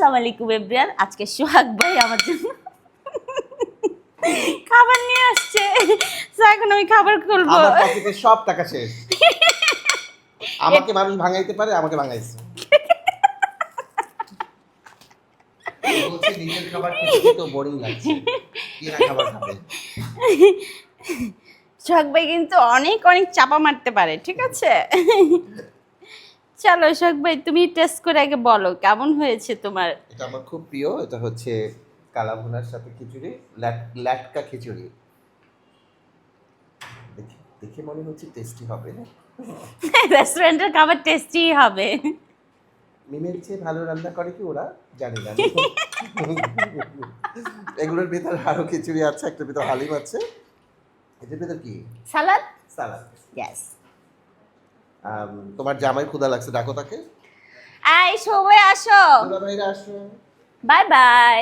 আসসালামু আলাইকুম এভরিওয়ান। আজকে সোহাগ ভাই আমার জন্য খাবার নিয়ে আসছে। তো এখন আমি খাবার খুলবো। আমার পকেটে সব টাকা শেষ। আমাকে মানুষ ভাঙাইতে পারে, আমাকে ভাঙাইছে। বলছে নিজের খাবার খেতে খেতেও বোরিং লাগছে, কিনা খাবার খাবে। সোহাগ ভাই কিন্তু অনেক অনেক চাপা মারতে পারে, ঠিক আছে? চলো সোহাগ ভাই, তুমি টেস্ট করে আগে বলো কেমন হয়েছে তোমার। এটা আমার খুব প্রিয়। এটা হচ্ছে কালা ভুনার সাথে খিচুড়ি, ল্যাটকা খিচুড়ি। দেখে দেখে মনে হচ্ছে টেস্টি হবে। রেস্টুরেন্টের খাবার টেস্টি হবে। মিমের চেয়ে ভালো রান্না করে কি ওরা, জানি না। এগুলোর ভিতরে আরো খিচুড়ি আছে, একটা ভিতর হালিম আছে। এটার ভিতর কি? সালাদ। সালাদ। ইয়েস। তোমার জামাই ক্ষুধা লাগছে, ডাকো তাকে। আই সবাই আসো। দুলা ভাইরা আসো। Bye bye.